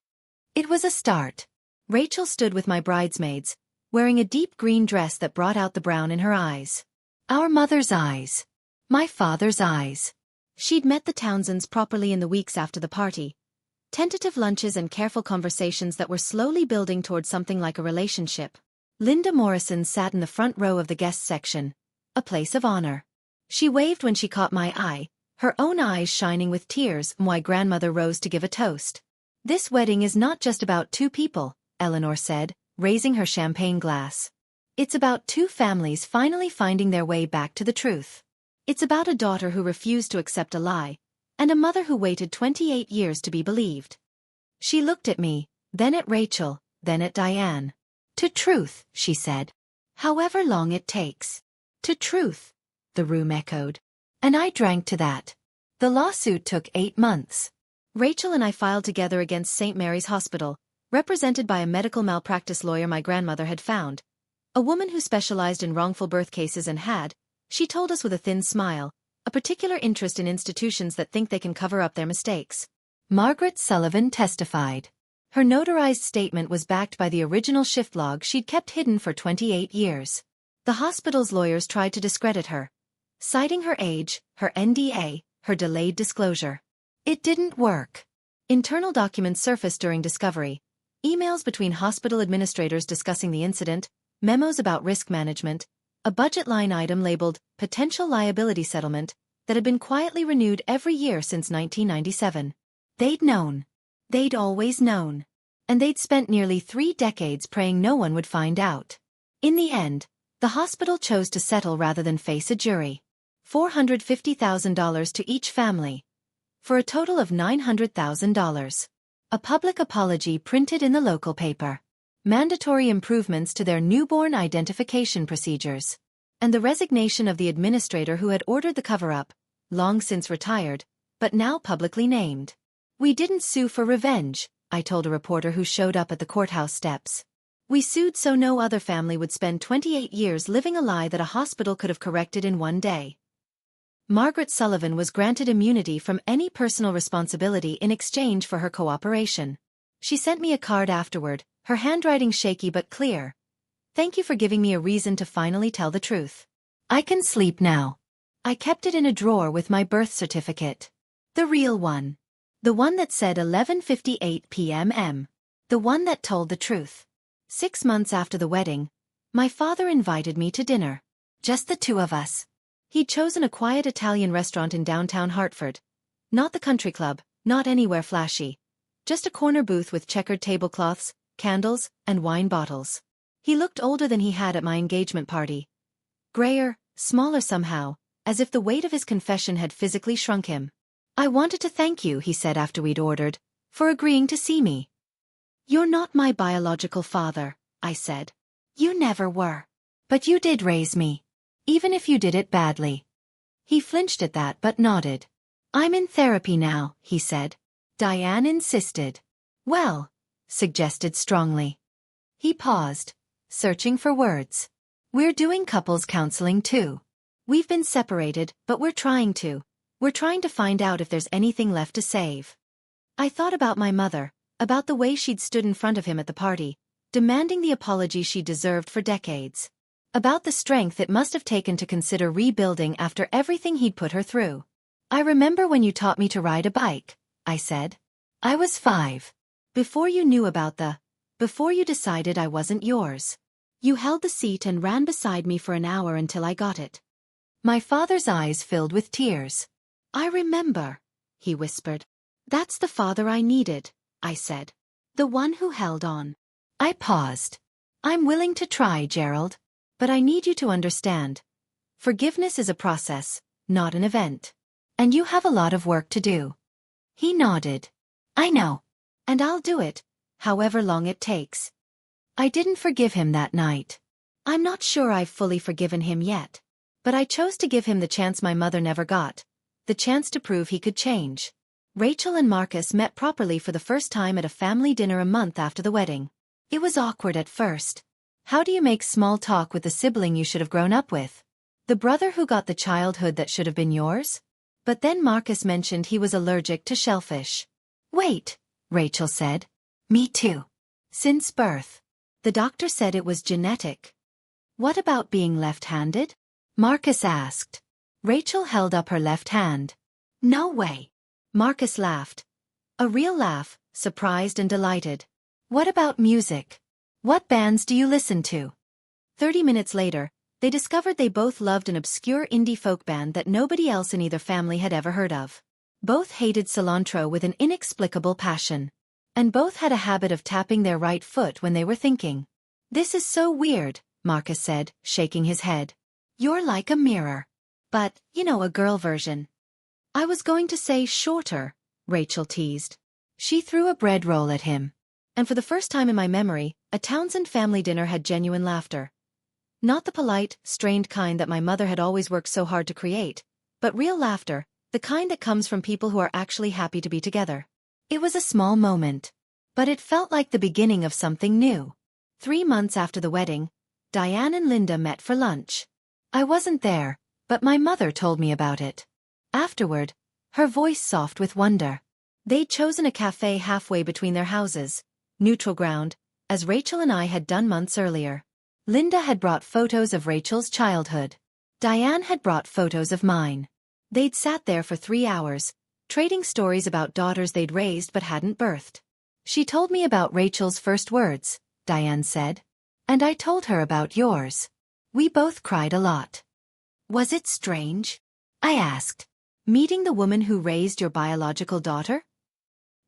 It was a start. Rachel stood with my bridesmaids, wearing a deep green dress that brought out the brown in her eyes. Our mother's eyes. My father's eyes. She'd met the Townsends properly in the weeks after the party. Tentative lunches and careful conversations that were slowly building toward something like a relationship. Linda Morrison sat in the front row of the guest section, a place of honor. She waved when she caught my eye, her own eyes shining with tears. My grandmother rose to give a toast. This wedding is not just about 2 people, Eleanor said, raising her champagne glass. It's about 2 families finally finding their way back to the truth. It's about a daughter who refused to accept a lie, and a mother who waited 28 years to be believed. She looked at me, then at Rachel, then at Diane. To truth, she said. However long it takes. To truth, the room echoed. And I drank to that. The lawsuit took 8 months. Rachel and I filed together against St. Mary's Hospital, represented by a medical malpractice lawyer my grandmother had found. A woman who specialized in wrongful birth cases and had, she told us with a thin smile, a particular interest in institutions that think they can cover up their mistakes. Margaret Sullivan testified. Her notarized statement was backed by the original shift log she'd kept hidden for 28 years. The hospital's lawyers tried to discredit her, citing her age, her NDA, her delayed disclosure. It didn't work. Internal documents surfaced during discovery, emails between hospital administrators discussing the incident, memos about risk management, a budget line item labeled potential liability settlement that had been quietly renewed every year since 1997. They'd known. They'd always known. And they'd spent nearly 3 decades praying no one would find out. In the end, the hospital chose to settle rather than face a jury. $450,000 to each family, for a total of $900,000. A public apology printed in the local paper. Mandatory improvements to their newborn identification procedures. And the resignation of the administrator who had ordered the cover-up, long since retired, but now publicly named. We didn't sue for revenge, I told a reporter who showed up at the courthouse steps. We sued so no other family would spend 28 years living a lie that a hospital could have corrected in one day. Margaret Sullivan was granted immunity from any personal responsibility in exchange for her cooperation. She sent me a card afterward, her handwriting shaky but clear. Thank you for giving me a reason to finally tell the truth. I can sleep now. I kept it in a drawer with my birth certificate. The real one. The one that said 11:58 p.m. The one that told the truth. 6 months after the wedding, My father invited me to dinner. Just the two of us. He'd chosen a quiet Italian restaurant in downtown Hartford. Not the country club, not anywhere flashy. Just a corner booth with checkered tablecloths, candles, and wine bottles. He looked older than he had at my engagement party. Grayer, smaller somehow, as if the weight of his confession had physically shrunk him. "I wanted to thank you," he said after we'd ordered, "for agreeing to see me." "You're not my biological father," I said. "You never were. But you did raise me. Even if you did it badly." He flinched at that but nodded. "I'm in therapy now," he said. Diane insisted. "Well," suggested strongly. He paused, searching for words. "We're doing couples counseling too. We've been separated, but we're trying to find out if there's anything left to save." I thought about my mother, about the way she'd stood in front of him at the party, demanding the apology she deserved for decades. About the strength it must have taken to consider rebuilding after everything he'd put her through. "I remember when you taught me to ride a bike," I said. "I was 5. Before you decided I wasn't yours. You held the seat and ran beside me for an hour until I got it." My father's eyes filled with tears. "I remember," he whispered. "That's the father I needed," I said. "The one who held on." I paused. "I'm willing to try, Gerald. But I need you to understand. Forgiveness is a process, not an event. And you have a lot of work to do." He nodded. "I know. And I'll do it, however long it takes." I didn't forgive him that night. I'm not sure I've fully forgiven him yet. But I chose to give him the chance my mother never got. The chance to prove he could change. Rachel and Marcus met properly for the first time at a family dinner a month after the wedding. It was awkward at first. How do you make small talk with the sibling you should have grown up with? The brother who got the childhood that should have been yours? But then Marcus mentioned he was allergic to shellfish. "Wait," Rachel said. "Me too. Since birth. The doctor said it was genetic." "What about being left-handed?" Marcus asked. Rachel held up her left hand. "No way." Marcus laughed. A real laugh, surprised and delighted. "What about music? What bands do you listen to?" 30 minutes later, they discovered they both loved an obscure indie folk band that nobody else in either family had ever heard of. Both hated cilantro with an inexplicable passion. And both had a habit of tapping their right foot when they were thinking. "This is so weird," Marcus said, shaking his head. "You're like a mirror. But, a girl version." "I was going to say shorter," Rachel teased. She threw a bread roll at him. And for the first time in my memory, a Townsend family dinner had genuine laughter. Not the polite, strained kind that my mother had always worked so hard to create, but real laughter, the kind that comes from people who are actually happy to be together. It was a small moment. But it felt like the beginning of something new. 3 months after the wedding, Diane and Linda met for lunch. I wasn't there, but my mother told me about it. Afterward, her voice soft with wonder. They'd chosen a cafe halfway between their houses, neutral ground, as Rachel and I had done months earlier. Linda had brought photos of Rachel's childhood. Diane had brought photos of mine. They'd sat there for 3 hours, trading stories about daughters they'd raised but hadn't birthed. "She told me about Rachel's first words," Diane said. "And I told her about yours. We both cried a lot." "Was it strange?" I asked. "Meeting the woman who raised your biological daughter?"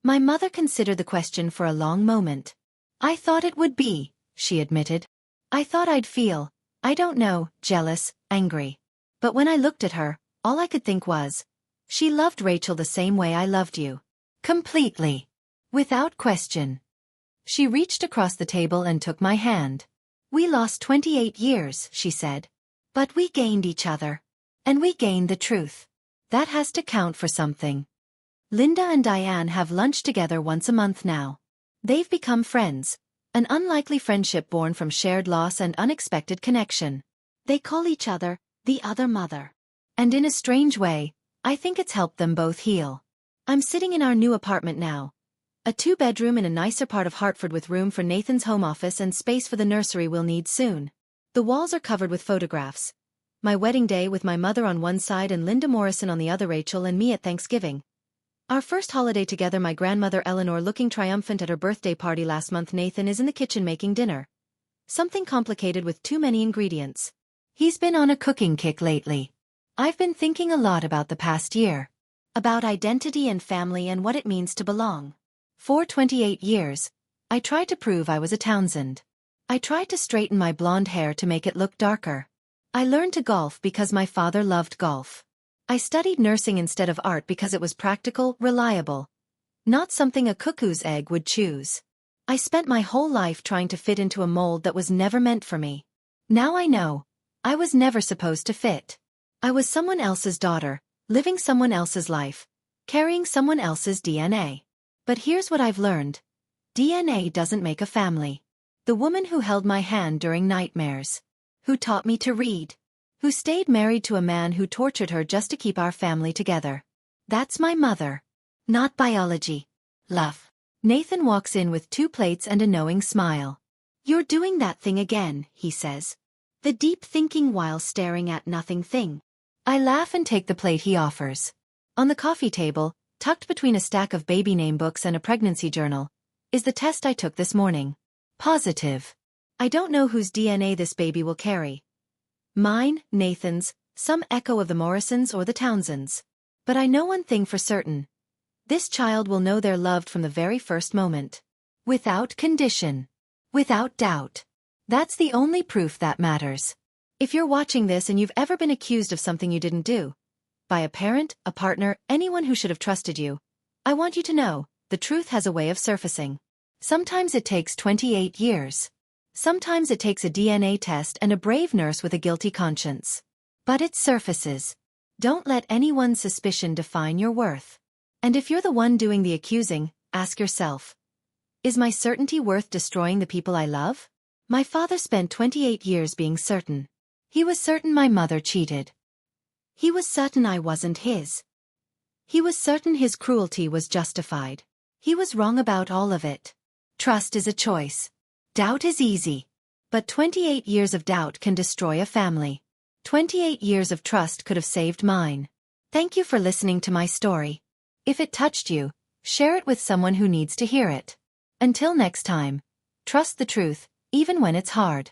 My mother considered the question for a long moment. "I thought it would be," she admitted. "I thought I'd feel, I don't know, jealous, angry. But when I looked at her, all I could think was, she loved Rachel the same way I loved you. Completely. Without question." She reached across the table and took my hand. "We lost 28 years," she said. "But we gained each other. And we gained the truth. That has to count for something." Linda and Diane have lunch together once a month now. They've become friends, an unlikely friendship born from shared loss and unexpected connection. They call each other the other mother. And in a strange way, I think it's helped them both heal. I'm sitting in our new apartment now. A 2-bedroom in a nicer part of Hartford with room for Nathan's home office and space for the nursery we'll need soon. The walls are covered with photographs. My wedding day with my mother on one side and Linda Morrison on the other, Rachel and me at Thanksgiving. Our first holiday together, my grandmother Eleanor looking triumphant at her birthday party last month. Nathan is in the kitchen making dinner. Something complicated with too many ingredients. He's been on a cooking kick lately. I've been thinking a lot about the past year. About identity and family and what it means to belong. For 28 years, I tried to prove I was a Townsend. I tried to straighten my blonde hair to make it look darker. I learned to golf because my father loved golf. I studied nursing instead of art because it was practical, reliable. Not something a cuckoo's egg would choose. I spent my whole life trying to fit into a mold that was never meant for me. Now I know. I was never supposed to fit. I was someone else's daughter, living someone else's life, carrying someone else's DNA. But here's what I've learned. DNA doesn't make a family. The woman who held my hand during nightmares. Who taught me to read. Who stayed married to a man who tortured her just to keep our family together. That's my mother. Not biology. Love. Nathan walks in with 2 plates and a knowing smile. You're doing that thing again, he says. The deep thinking while staring at nothing thing. I laugh and take the plate he offers. On the coffee table, tucked between a stack of baby name books and a pregnancy journal, is the test I took this morning. Positive. I don't know whose DNA this baby will carry. Mine, Nathan's, some echo of the Morrisons or the Townsends. But I know one thing for certain. This child will know they're loved from the very first moment. Without condition. Without doubt. That's the only proof that matters. If you're watching this and you've ever been accused of something you didn't do, by a parent, a partner, anyone who should have trusted you, I want you to know, the truth has a way of surfacing. Sometimes it takes 28 years. Sometimes it takes a DNA test and a brave nurse with a guilty conscience. But it surfaces. Don't let anyone's suspicion define your worth. And if you're the one doing the accusing, ask yourself. Is my certainty worth destroying the people I love? My father spent 28 years being certain. He was certain my mother cheated. He was certain I wasn't his. He was certain his cruelty was justified. He was wrong about all of it. Trust is a choice. Doubt is easy. But 28 years of doubt can destroy a family. 28 years of trust could have saved mine. Thank you for listening to my story. If it touched you, share it with someone who needs to hear it. Until next time, trust the truth, even when it's hard.